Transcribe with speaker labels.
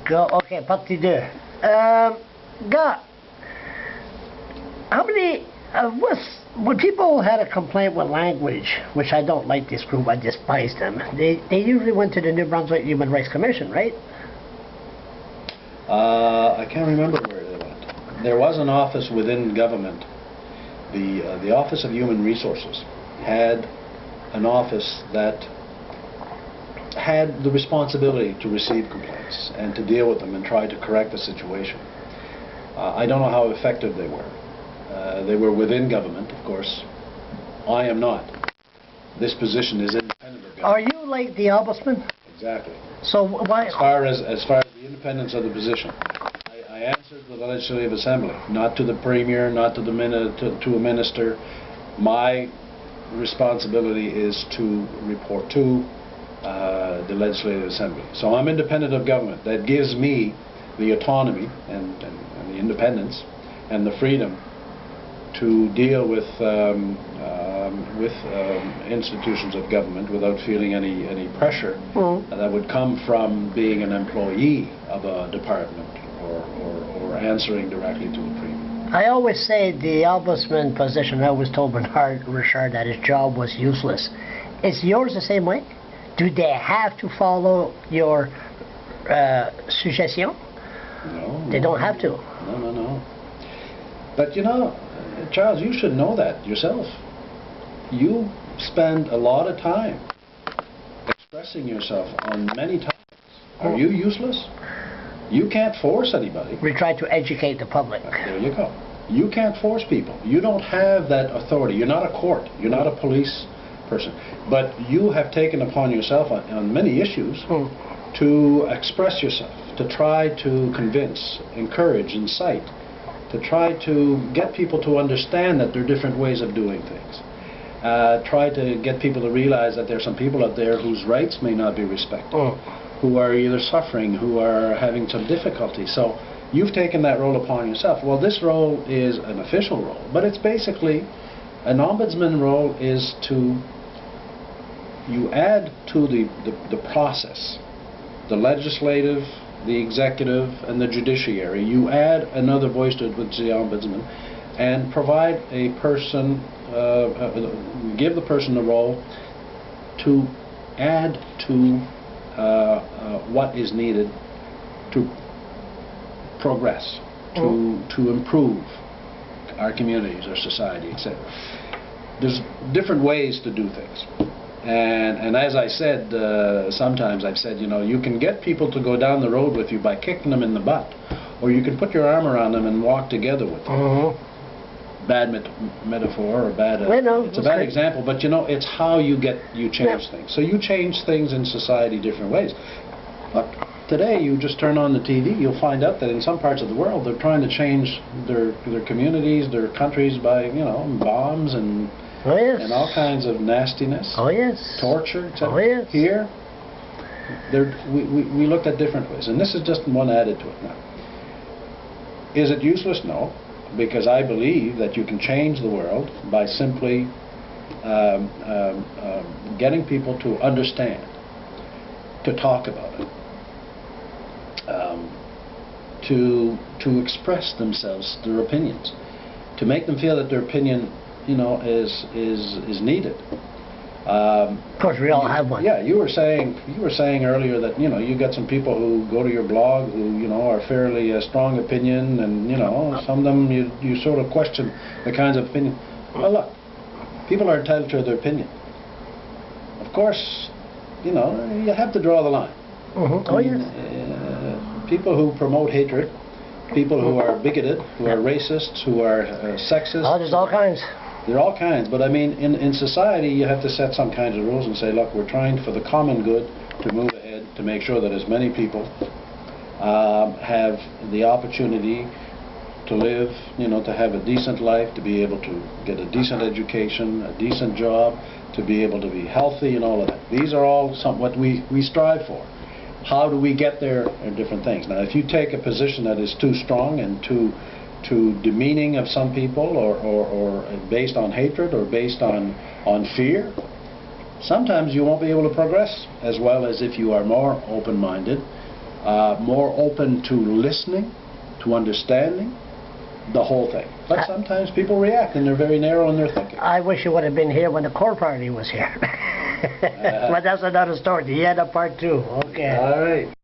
Speaker 1: Go. OK, partie 2. Gars, how many when people had a complaint with language, which I don't like this group, I despise them, they usually went to the New Brunswick Human Rights Commission, right?
Speaker 2: I can't remember where they went. There was an office within government. The Office of Human Resources had an office that had the responsibility to receive complaints and to deal with them and try to correct the situation. I don't know how effective they were. They were within government, of course. I am not. This position is independent of government.
Speaker 1: Are you like the ombudsman?
Speaker 2: Exactly.
Speaker 1: So why?
Speaker 2: As far as the independence of the position, I answered the Legislative Assembly, not to the Premier, not to to a minister. My responsibility is to report to the Legislative Assembly. So I'm independent of government. That gives me the autonomy and the independence and the freedom to deal with institutions of government without feeling any pressure that would come from being an employee of a department or answering directly to a Premier.
Speaker 1: I always say the ombudsman position, I always told Bernard Richard that his job was useless. Is yours the same way? Do they have to follow your suggestion?
Speaker 2: No.
Speaker 1: They don't have to.
Speaker 2: No. But you know, Charles, you should know that yourself. You spend a lot of time expressing yourself on many topics. Are you useless? You can't force anybody.
Speaker 1: We try to educate the public.
Speaker 2: There you go. You can't force people. You don't have that authority. You're not a court. You're not a police person. But you have taken upon yourself on many issues to express yourself, to try to convince, encourage, incite, to try to get people to understand that there are different ways of doing things. Try to get people to realize that there are some people out there whose rights may not be respected, who are either suffering, who are having some difficulty. So you've taken that role upon yourself. Well, this role is an official role, but it's basically an ombudsman role is to you add to the process, the legislative, the executive, and the judiciary. You add another voice to it, which is the ombudsman, and provide a person, give the person the role to add to what is needed to progress, to improve our communities, our society, etc. There's different ways to do things. And as I said, sometimes I've said, you know, you can get people to go down the road with you by kicking them in the butt, or you can put your arm around them and walk together with them. Bad metaphor or bad. It's a bad example, but you know, it's how you change things. So you change things in society different ways. Look, today you just turn on the TV, you'll find out that in some parts of the world they're trying to change their communities, their countries by bombs and. And all kinds of nastiness, torture, etc. Here, we looked at different ways, and this is just one added to it now. Is it useless? No, because I believe that you can change the world by simply getting people to understand, to talk about it, to express themselves, their opinions, to make them feel that their opinion is needed.
Speaker 1: Of course, we all have one.
Speaker 2: Yeah, you were saying earlier that you got some people who go to your blog who are fairly strong opinion, and some of them you sort of question the kinds of opinion. Well, look, people are entitled to their opinion. Of course, you have to draw the line. People who promote hatred, people who are bigoted, who are racists, who are sexist.
Speaker 1: Oh, there's all kinds.
Speaker 2: There are all kinds, but I mean, in society, you have to set some kinds of rules and say, look, we're trying for the common good to move ahead, to make sure that as many people have the opportunity to live, to have a decent life, to be able to get a decent education, a decent job, to be able to be healthy and all of that. These are all what we strive for. How do we get there are different things. Now, if you take a position that is too strong and too demeaning of some people, or based on hatred, or based on fear, sometimes you won't be able to progress as well as if you are more open-minded, more open to listening, to understanding the whole thing. But sometimes people react and they're very narrow in their thinking.
Speaker 1: I wish you would have been here when the core party was here. But that's another story. You had a part two. Okay.
Speaker 2: All right.